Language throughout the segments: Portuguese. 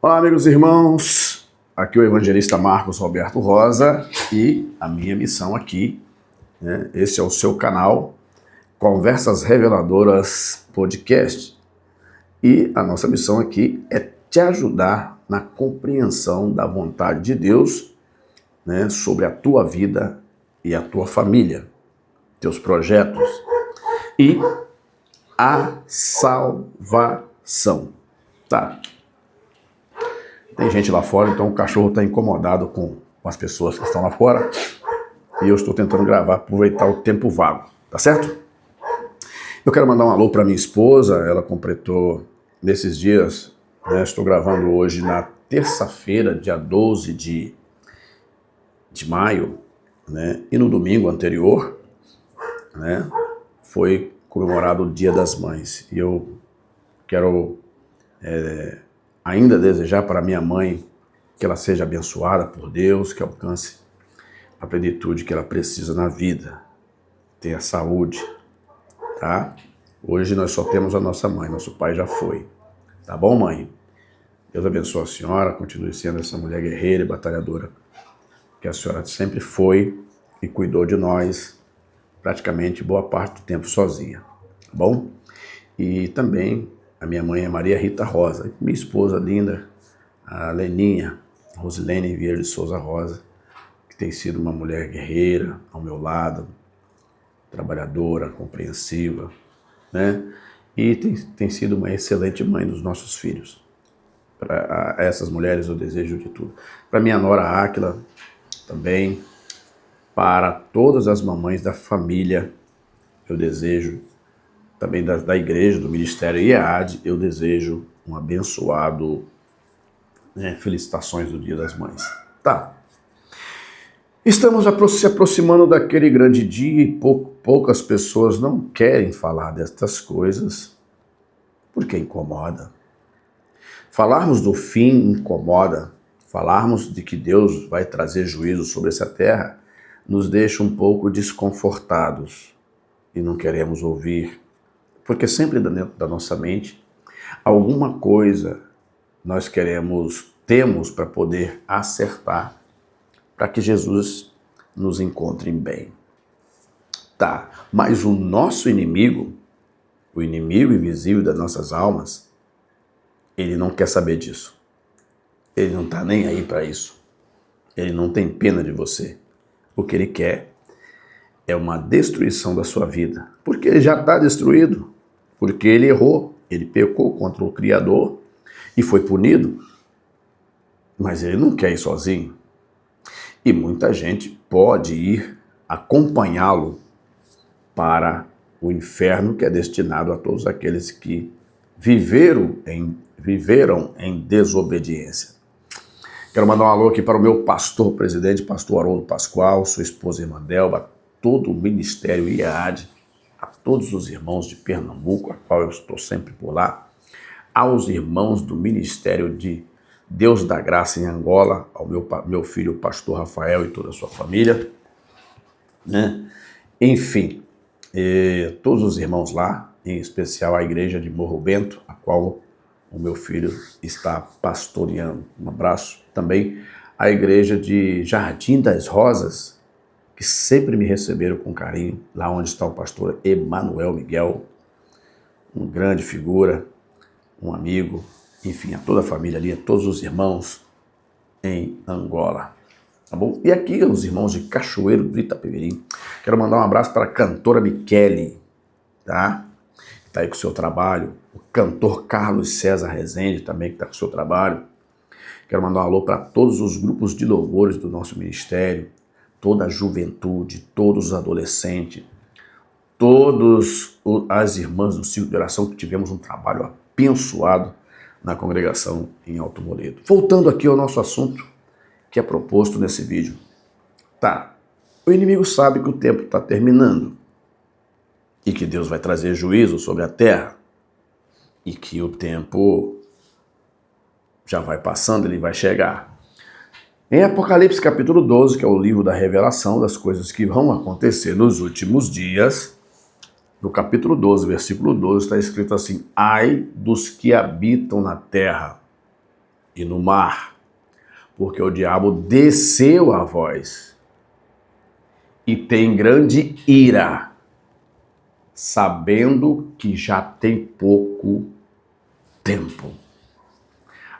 Olá, amigos e irmãos, aqui é o evangelista Marcos Roberto Rosa e a minha missão aqui, esse é o seu canal Conversas Reveladoras Podcast, e a nossa missão aqui é te ajudar na compreensão da vontade de Deus, sobre a tua vida e a tua família, teus projetos e a salvação, tá? Tem gente lá fora, então o cachorro está incomodado com as pessoas que estão lá fora e eu estou tentando gravar, aproveitar o tempo vago, tá certo? Eu quero mandar um alô para minha esposa, ela completou nesses dias, estou gravando hoje na terça-feira, dia 12 de maio, e no domingo anterior, foi comemorado o Dia das Mães. E eu quero ainda desejar para minha mãe que ela seja abençoada por Deus, que alcance a plenitude que ela precisa na vida, tenha saúde, tá? Hoje nós só temos a nossa mãe, nosso pai já foi, tá bom, mãe? Deus abençoe a senhora, continue sendo essa mulher guerreira e batalhadora que a senhora sempre foi e cuidou de nós praticamente boa parte do tempo sozinha, tá bom? E também a minha mãe é Maria Rita Rosa, minha esposa linda, a Leninha, Rosilene Vieira de Souza Rosa, que tem sido uma mulher guerreira ao meu lado, trabalhadora, compreensiva, e tem sido uma excelente mãe dos nossos filhos. Para essas mulheres eu desejo de tudo. Para minha nora Áquila também, para todas as mamães da família, eu desejo, também da igreja, do Ministério IEAD, eu desejo um abençoado, felicitações do Dia das Mães. Tá. Estamos se aproximando daquele grande dia e poucas pessoas não querem falar destas coisas porque incomoda. Falarmos do fim incomoda. Falarmos de que Deus vai trazer juízo sobre essa terra nos deixa um pouco desconfortados e não queremos ouvir. Porque sempre dentro da nossa mente, alguma coisa nós temos para poder acertar, para que Jesus nos encontre bem. Tá, mas o nosso inimigo, o inimigo invisível das nossas almas, ele não quer saber disso. Ele não está nem aí para isso. Ele não tem pena de você. O que ele quer é uma destruição da sua vida, porque ele já está destruído. Porque ele errou, ele pecou contra o Criador e foi punido. Mas ele não quer ir sozinho. E muita gente pode ir acompanhá-lo para o inferno que é destinado a todos aqueles que viveram em desobediência. Quero mandar um alô aqui para o meu pastor presidente, pastor Haroldo Pascoal, sua esposa irmã Delba, todo o Ministério IEAD, a todos os irmãos de Pernambuco, a qual eu estou sempre por lá, aos irmãos do Ministério de Deus da Graça em Angola, ao meu filho pastor Rafael e toda a sua família, Enfim, todos os irmãos lá, em especial a igreja de Morro Bento, a qual o meu filho está pastoreando. Um abraço também à igreja de Jardim das Rosas, que sempre me receberam com carinho, lá onde está o pastor Emanuel Miguel, uma grande figura, um amigo, enfim, a toda a família ali, a todos os irmãos em Angola, tá bom? E aqui os irmãos de Cachoeiro do Itapemirim, quero mandar um abraço para a cantora Michele, tá? Que está aí com o seu trabalho, o cantor Carlos César Rezende também, que está com o seu trabalho. Quero mandar um alô para todos os grupos de louvores do nosso ministério, toda a juventude, todos os adolescentes, todas as irmãs do ciclo de oração que tivemos um trabalho abençoado na congregação em Alto Moledo. Voltando aqui ao nosso assunto que é proposto nesse vídeo. Tá, o inimigo sabe que o tempo está terminando e que Deus vai trazer juízo sobre a terra e que o tempo já vai passando, ele vai chegar. Em Apocalipse capítulo 12, que é o livro da revelação das coisas que vão acontecer nos últimos dias, no capítulo 12, versículo 12, está escrito assim: ai dos que habitam na terra e no mar, porque o diabo desceu a vós e tem grande ira, sabendo que já tem pouco tempo.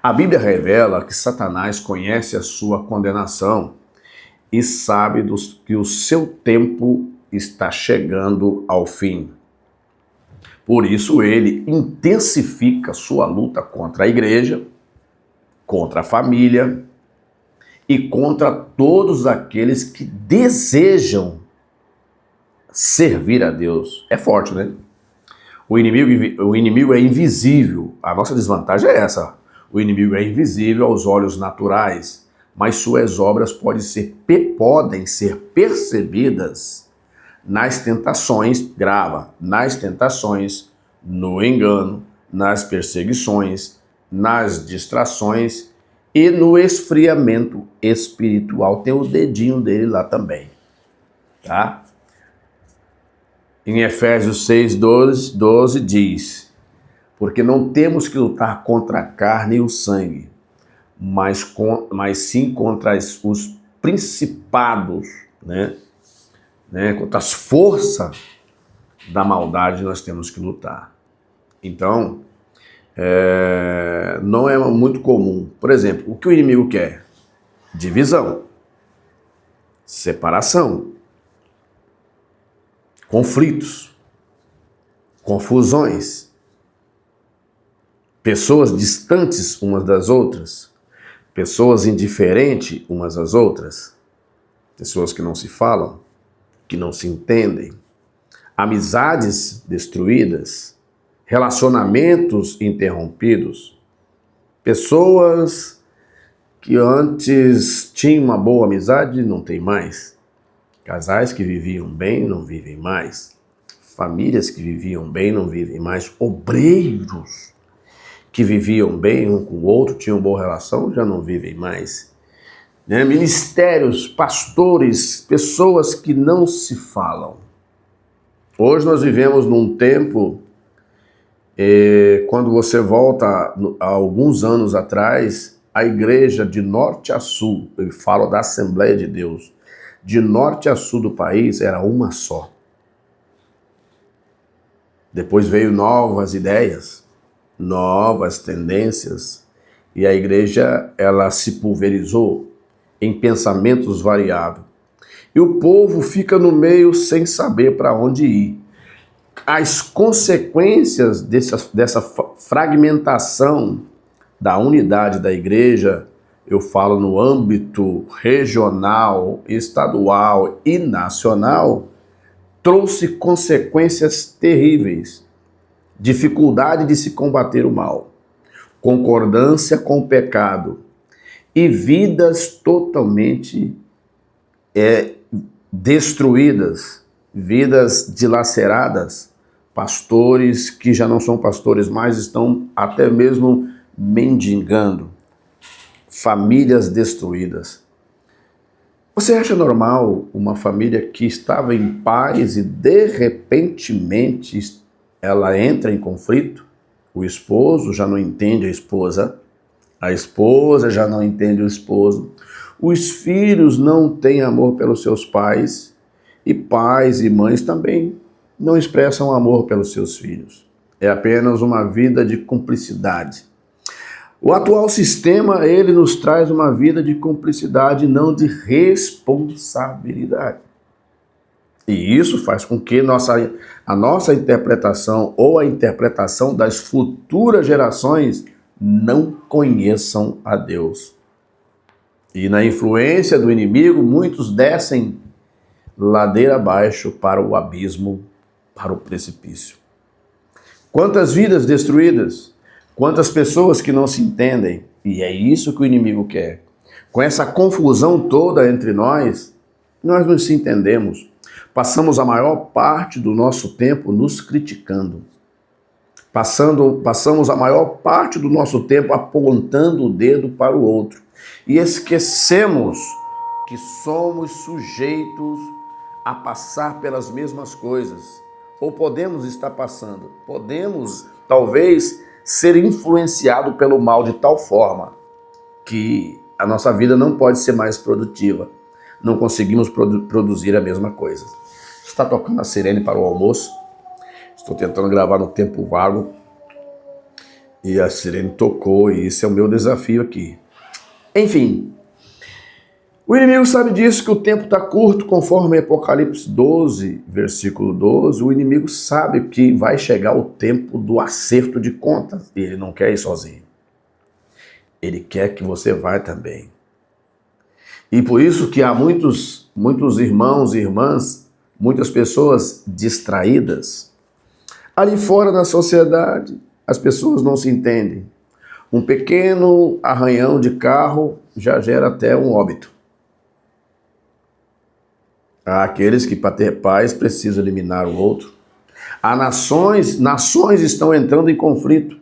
A Bíblia revela que Satanás conhece a sua condenação e sabe que o seu tempo está chegando ao fim. Por isso ele intensifica sua luta contra a igreja, contra a família e contra todos aqueles que desejam servir a Deus. É forte, né? O inimigo é invisível. A nossa desvantagem é essa. O inimigo é invisível aos olhos naturais, mas suas obras podem ser percebidas nas tentações, nas tentações, no engano, nas perseguições, nas distrações e no esfriamento espiritual. Tem o dedinho dele lá também, tá? Em Efésios 6:12 diz: porque não temos que lutar contra a carne e o sangue, mas sim contra os principados, né? Contra as forças da maldade nós temos que lutar. Então, não é muito comum. Por exemplo, o que o inimigo quer? Divisão, separação, conflitos, confusões, pessoas distantes umas das outras, pessoas indiferentes umas às outras, pessoas que não se falam, que não se entendem, amizades destruídas, relacionamentos interrompidos, pessoas que antes tinham uma boa amizade e não tem mais, casais que viviam bem não vivem mais, famílias que viviam bem não vivem mais, obreiros que viviam bem um com o outro, tinham boa relação, já não vivem mais. Ministérios, pastores, pessoas que não se falam. Hoje nós vivemos num tempo, quando você volta a alguns anos atrás, a igreja de norte a sul, eu falo da Assembleia de Deus, de norte a sul do país era uma só. Depois veio novas ideias, novas tendências, e a igreja ela se pulverizou em pensamentos variáveis. E o povo fica no meio sem saber para onde ir. As consequências dessa fragmentação da unidade da igreja, eu falo no âmbito regional, estadual e nacional, trouxe consequências terríveis. Dificuldade de se combater o mal, concordância com o pecado e vidas totalmente destruídas, vidas dilaceradas, pastores que já não são pastores mais, estão até mesmo mendigando, famílias destruídas. Você acha normal uma família que estava em paz e de repentemente ela entra em conflito? O esposo já não entende a esposa já não entende o esposo, os filhos não têm amor pelos seus pais e mães também não expressam amor pelos seus filhos. É apenas uma vida de cumplicidade. O atual sistema, ele nos traz uma vida de cumplicidade, não de responsabilidade. E isso faz com que a nossa interpretação ou a interpretação das futuras gerações não conheçam a Deus. E na influência do inimigo, muitos descem ladeira abaixo para o abismo, para o precipício. Quantas vidas destruídas, quantas pessoas que não se entendem, e é isso que o inimigo quer. Com essa confusão toda entre nós não se entendemos. Passamos a maior parte do nosso tempo nos criticando. Passamos a maior parte do nosso tempo apontando o dedo para o outro. E esquecemos que somos sujeitos a passar pelas mesmas coisas. Ou podemos estar passando. Podemos, talvez, ser influenciados pelo mal de tal forma que a nossa vida não pode ser mais produtiva. Não conseguimos produzir a mesma coisa. Está tocando a sirene para o almoço. Estou tentando gravar no tempo vago. E a sirene tocou e esse é o meu desafio aqui. Enfim, o inimigo sabe disso, que o tempo está curto, conforme Apocalipse 12, versículo 12. O inimigo sabe que vai chegar o tempo do acerto de contas. E ele não quer ir sozinho. Ele quer que você vá também. E por isso que há muitos irmãos e irmãs, muitas pessoas distraídas. Ali fora na sociedade, as pessoas não se entendem. Um pequeno arranhão de carro já gera até um óbito. Há aqueles que, para ter paz, precisam eliminar o outro. Há nações estão entrando em conflito.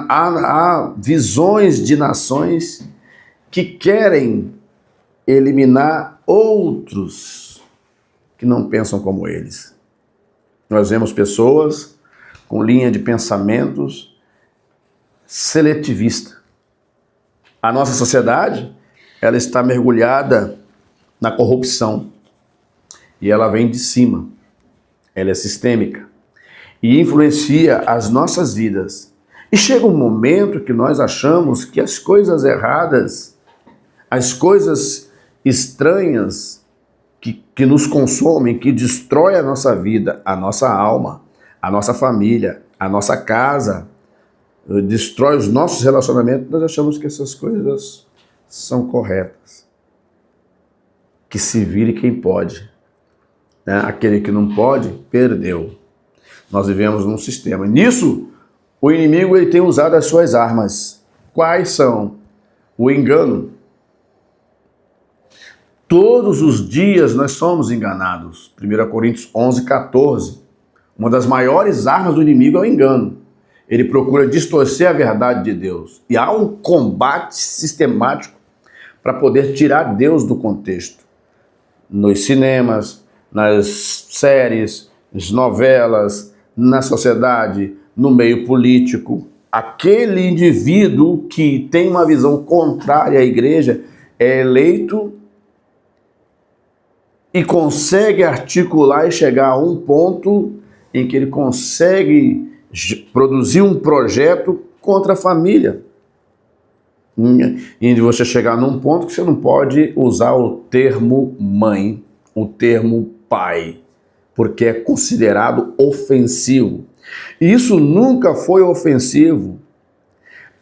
Há visões de nações que querem eliminar outros que não pensam como eles. Nós vemos pessoas com linha de pensamentos seletivista. A nossa sociedade, ela está mergulhada na corrupção e ela vem de cima. Ela é sistêmica e influencia as nossas vidas. E chega um momento que nós achamos que as coisas erradas, as coisas estranhas que nos consomem, que destrói a nossa vida, a nossa alma, a nossa família, a nossa casa, destrói os nossos relacionamentos, nós achamos que essas coisas são corretas. Que se vire quem pode. Né? Aquele que não pode, perdeu. Nós vivemos num sistema. Nisso, o inimigo ele tem usado as suas armas. Quais são? O engano. Todos os dias nós somos enganados. 1 Coríntios 11, 14. Uma das maiores armas do inimigo é o engano. Ele procura distorcer a verdade de Deus. E há um combate sistemático para poder tirar Deus do contexto. Nos cinemas, nas séries, nas novelas, na sociedade, no meio político. Aquele indivíduo que tem uma visão contrária à igreja é eleito e consegue articular e chegar a um ponto em que ele consegue produzir um projeto contra a família. E você chegar num ponto que você não pode usar o termo mãe, o termo pai, porque é considerado ofensivo. E isso nunca foi ofensivo.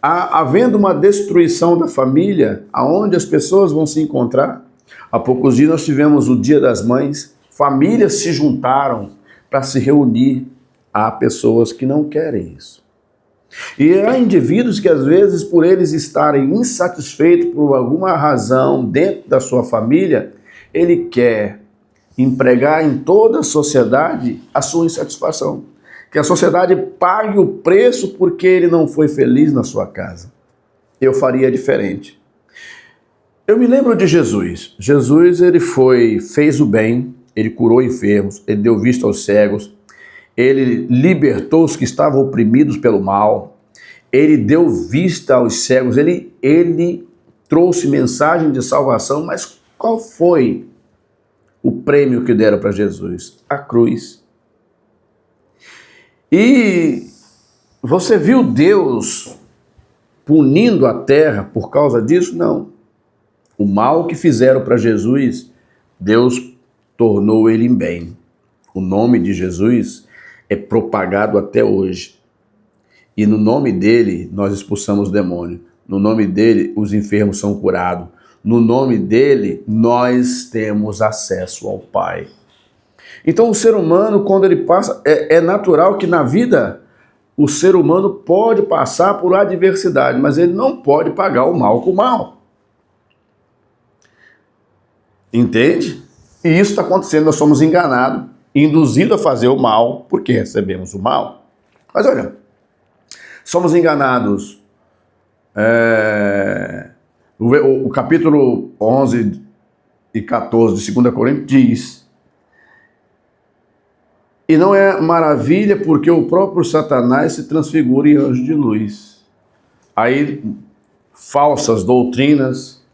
Havendo uma destruição da família, aonde as pessoas vão se encontrar? Há poucos dias nós tivemos o Dia das Mães, famílias se juntaram para se reunir. Há pessoas que não querem isso. E há indivíduos que às vezes, por eles estarem insatisfeitos por alguma razão dentro da sua família, ele quer empregar em toda a sociedade a sua insatisfação. Que a sociedade pague o preço porque ele não foi feliz na sua casa. Eu faria diferente. Eu me lembro de Jesus. Jesus ele fez o bem, ele curou enfermos, ele deu vista aos cegos, ele libertou os que estavam oprimidos pelo mal, ele deu vista aos cegos, ele trouxe mensagem de salvação, mas qual foi o prêmio que deram para Jesus? A cruz. E você viu Deus punindo a terra por causa disso? Não. O mal que fizeram para Jesus, Deus tornou ele em bem. O nome de Jesus é propagado até hoje. E no nome dele nós expulsamos demônio. No nome dele os enfermos são curados. No nome dele nós temos acesso ao Pai. Então o ser humano, quando ele passa, é natural que na vida o ser humano pode passar por adversidade, mas ele não pode pagar o mal com o mal. Entende? E isso está acontecendo, nós somos enganados, induzidos a fazer o mal, porque recebemos o mal. Mas olha, somos enganados. O capítulo 11 e 14 de 2 Coríntios diz: e não é maravilha porque o próprio Satanás se transfigura em anjo de luz. Aí, falsas doutrinas,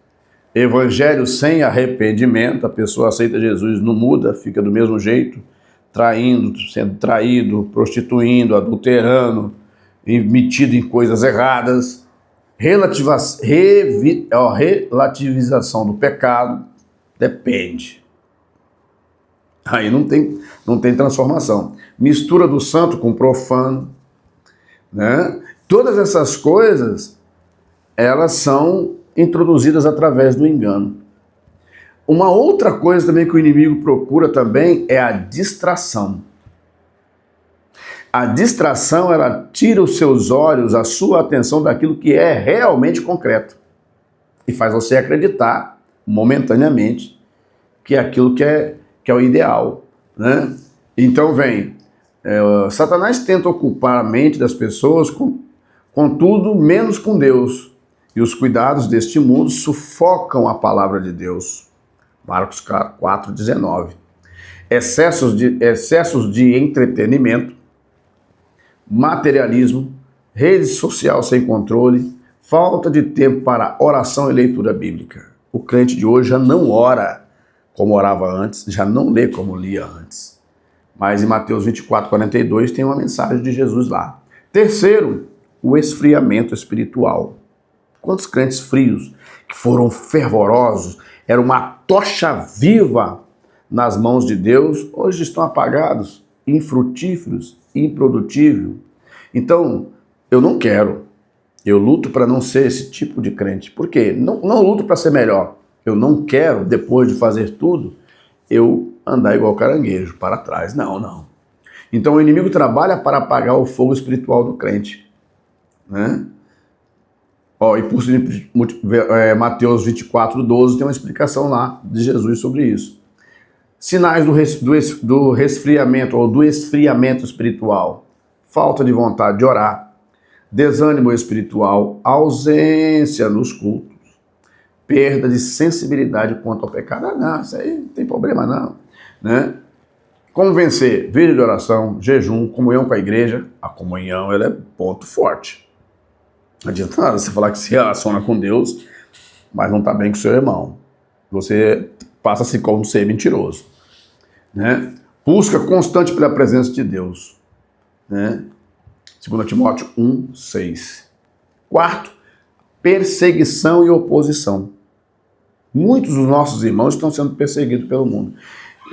evangelho sem arrependimento, a pessoa aceita Jesus, não muda, fica do mesmo jeito, traindo, sendo traído, prostituindo, adulterando, metido em coisas erradas, relativização do pecado, depende. Aí não tem transformação. Mistura do santo com o profano, né? Todas essas coisas, elas são introduzidas através do engano. Uma outra coisa também que o inimigo procura também é a distração. A distração, ela tira os seus olhos, a sua atenção daquilo que é realmente concreto e faz você acreditar momentaneamente que é aquilo que é o ideal, né? Então Satanás tenta ocupar a mente das pessoas com tudo menos com Deus. E os cuidados deste mundo sufocam a palavra de Deus. Marcos 4,19. Excessos de entretenimento, materialismo, rede social sem controle, falta de tempo para oração e leitura bíblica. O crente de hoje já não ora como orava antes, já não lê como lia antes. Mas em Mateus 24:42 tem uma mensagem de Jesus lá. Terceiro, o esfriamento espiritual. Quantos crentes frios, que foram fervorosos, era uma tocha viva nas mãos de Deus, hoje estão apagados, infrutíferos, improdutíveis. Então, eu não quero. Eu luto para não ser esse tipo de crente. Por quê? Não luto para ser melhor. Eu não quero, depois de fazer tudo, eu andar igual caranguejo, para trás. Não. Então o inimigo trabalha para apagar o fogo espiritual do crente, né? E por Mateus 24:12 tem uma explicação lá de Jesus sobre isso. Sinais do resfriamento ou do esfriamento espiritual: falta de vontade de orar, desânimo espiritual, ausência nos cultos, perda de sensibilidade quanto ao pecado. Não, isso aí não tem problema não, né? Como vencer? Vida de oração, jejum, comunhão com a igreja. A comunhão, ela é ponto forte. Não adianta nada você falar que se relaciona com Deus, mas não está bem com o seu irmão. Você passa-se como ser mentiroso, né? Busca constante pela presença de Deus, né? 2 Timóteo 1:6. Quarto, perseguição e oposição. Muitos dos nossos irmãos estão sendo perseguidos pelo mundo.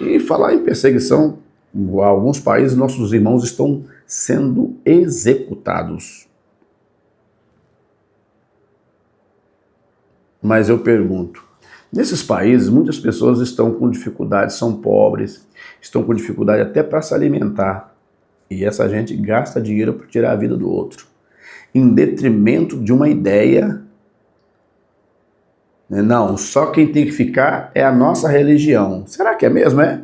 E falar em perseguição, em alguns países nossos irmãos estão sendo executados. Mas eu pergunto, nesses países muitas pessoas estão com dificuldade, são pobres, estão com dificuldade até para se alimentar. E essa gente gasta dinheiro para tirar a vida do outro, em detrimento de uma ideia. Não, só quem tem que ficar é a nossa religião. Será que é mesmo, é?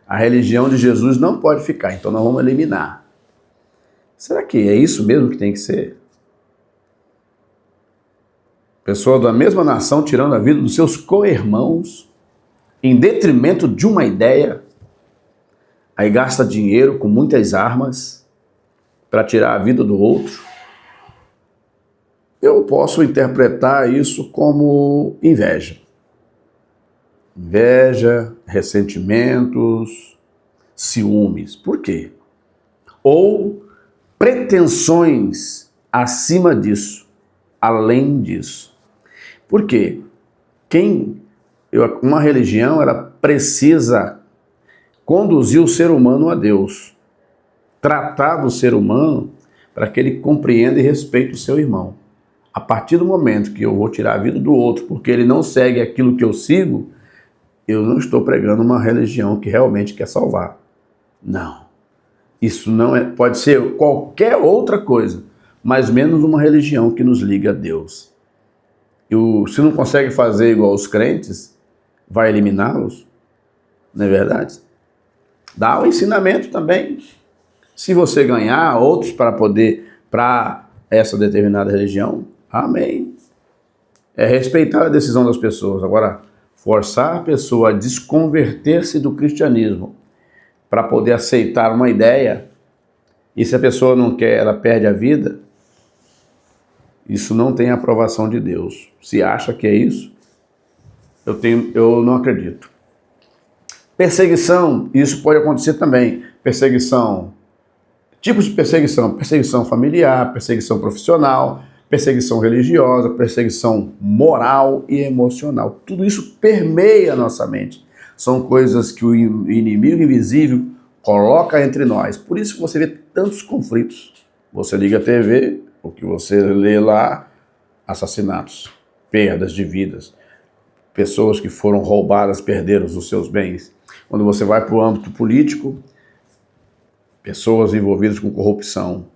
A religião de Jesus não pode ficar, então nós vamos eliminar. Será que é isso mesmo que tem que ser? Pessoa da mesma nação tirando a vida dos seus co-irmãos em detrimento de uma ideia. Aí gasta dinheiro com muitas armas para tirar a vida do outro. Eu posso interpretar isso como inveja. Inveja, ressentimentos, ciúmes. Por quê? Ou pretensões acima disso, além disso. Por quê? Uma religião, ela precisa conduzir o ser humano a Deus. Tratar do ser humano para que ele compreenda e respeite o seu irmão. A partir do momento que eu vou tirar a vida do outro porque ele não segue aquilo que eu sigo, eu não estou pregando uma religião que realmente quer salvar. Não. Isso não é, pode ser qualquer outra coisa, mas menos uma religião que nos liga a Deus. Se não consegue fazer igual os crentes, vai eliminá-los? Não é verdade? Dá o ensinamento também. Se você ganhar outros para essa determinada religião, amém. É respeitar a decisão das pessoas. Agora, forçar a pessoa a desconverter-se do cristianismo para poder aceitar uma ideia, e se a pessoa não quer, ela perde a vida, Isso não tem aprovação de Deus. Se acha que é isso, eu não acredito. Perseguição, isso pode acontecer também. Perseguição, tipos de perseguição: perseguição familiar, perseguição profissional, perseguição religiosa, perseguição moral e emocional. Tudo isso permeia a nossa mente. São coisas que o inimigo invisível coloca entre nós. Por isso que você vê tantos conflitos. Você liga a TV, o que você lê lá: assassinatos, perdas de vidas, pessoas que foram roubadas, perderam os seus bens. Quando você vai para o âmbito político, pessoas envolvidas com corrupção.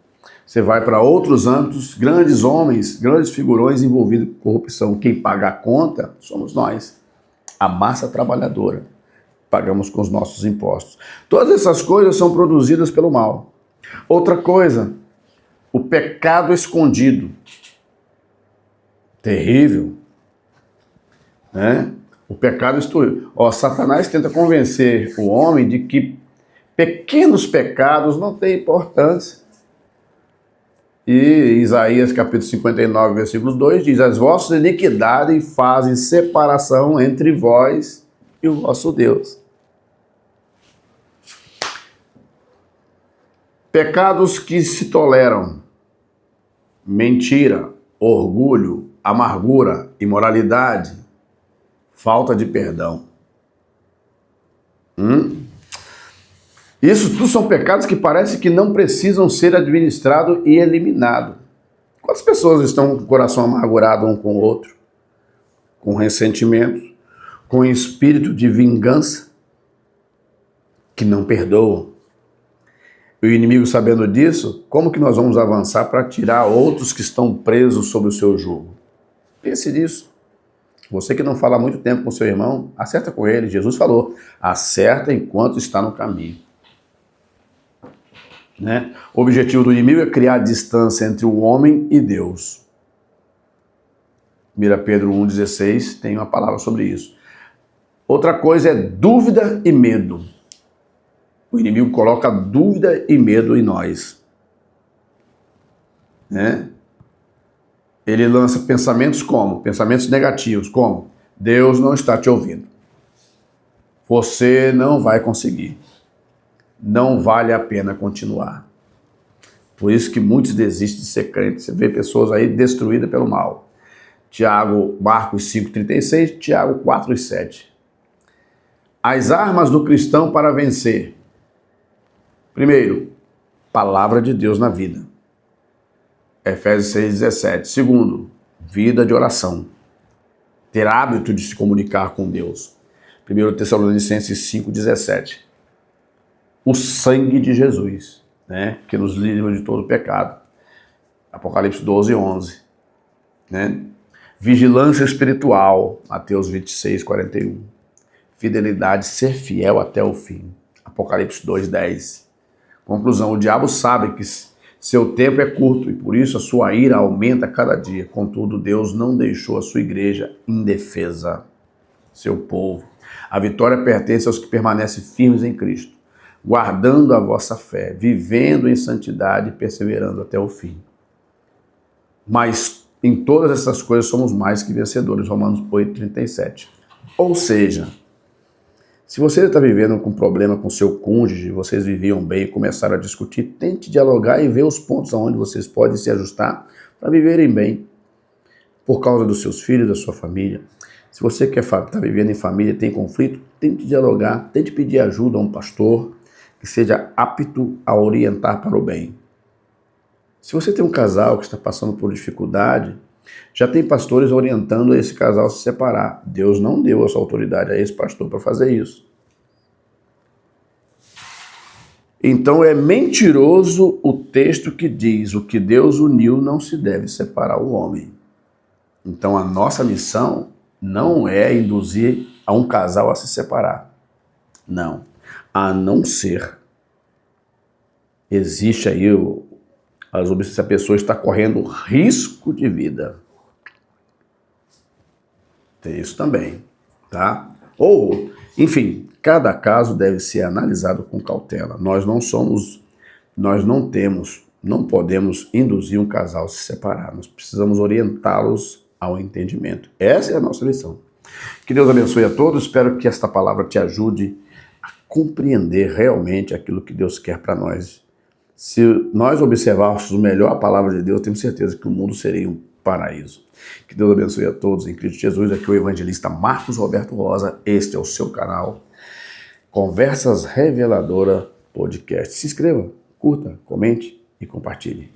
Você vai para outros âmbitos, grandes homens, grandes figurões envolvidos com corrupção. Quem paga a conta somos nós, a massa trabalhadora. Pagamos com os nossos impostos. Todas essas coisas são produzidas pelo mal. Outra coisa, o pecado escondido. Terrível. Né? O pecado escondido. Satanás tenta convencer o homem de que pequenos pecados não têm importância. E Isaías capítulo 59, versículo 2 diz: as vossas iniquidades fazem separação entre vós e o vosso Deus. Pecados que se toleram: mentira, orgulho, amargura, imoralidade, falta de perdão. Isso tudo são pecados que parece que não precisam ser administrados e eliminados. Quantas pessoas estão com o coração amargurado um com o outro, com ressentimento, com espírito de vingança, que não perdoam? E o inimigo, sabendo disso, como que nós vamos avançar para tirar outros que estão presos sob o seu jugo? Pense nisso. Você que não fala há muito tempo com seu irmão, acerta com ele. Jesus falou: acerta enquanto está no caminho. Né? O objetivo do inimigo é criar distância entre o homem e Deus. 1 Pedro 1,16 tem uma palavra sobre isso. Outra coisa é dúvida e medo. O inimigo coloca dúvida e medo em nós. Né? Ele lança pensamentos como? Pensamentos negativos, como: Deus não está te ouvindo. Você não vai conseguir. Não vale a pena continuar. Por isso que muitos desistem de ser crentes. Você vê pessoas aí destruídas pelo mal. Marcos 5,36, Tiago 4,7. As armas do cristão para vencer. Primeiro, palavra de Deus na vida. Efésios 6,17. Segundo, vida de oração. Ter hábito de se comunicar com Deus. 1 Tessalonicenses 5,17. O sangue de Jesus, né, que nos livra de todo pecado. Apocalipse 12:11. Né? Vigilância espiritual. Mateus 26:41. Fidelidade, ser fiel até o fim. Apocalipse 2:10. Conclusão: o diabo sabe que seu tempo é curto e por isso a sua ira aumenta cada dia. Contudo, Deus não deixou a sua igreja indefesa, seu povo. A vitória pertence aos que permanecem firmes em Cristo, guardando a vossa fé, vivendo em santidade e perseverando até o fim. Mas em todas essas coisas somos mais que vencedores. Romanos 8:37. Ou seja, se você está vivendo com problema com seu cônjuge, vocês viviam bem e começaram a discutir, tente dialogar e ver os pontos onde vocês podem se ajustar para viverem bem, por causa dos seus filhos, da sua família. Se você quer estar vivendo em família e tem conflito, tente dialogar, tente pedir ajuda a um pastor que seja apto a orientar para o bem. Se você tem um casal que está passando por dificuldade, já tem pastores orientando esse casal a se separar. Deus não deu essa autoridade a esse pastor para fazer isso. Então é mentiroso o texto que diz: o que Deus uniu não se deve separar o homem. Então a nossa missão não é induzir a um casal a se separar. Não. A não ser, existe aí se a pessoa está correndo risco de vida. Tem isso também, tá? Ou, enfim, cada caso deve ser analisado com cautela. Nós não temos não podemos induzir um casal a se separar. Nós precisamos orientá-los ao entendimento. Essa é a nossa lição. Que Deus abençoe a todos. Espero que esta palavra te ajude a compreender realmente aquilo que Deus quer para nós. Se nós observarmos melhor a palavra de Deus, tenho certeza que o mundo seria um paraíso. Que Deus abençoe a todos em Cristo Jesus. Aqui é o evangelista Marcos Roberto Rosa. Este é o seu canal Conversas Reveladora Podcast. Se inscreva, curta, comente e compartilhe.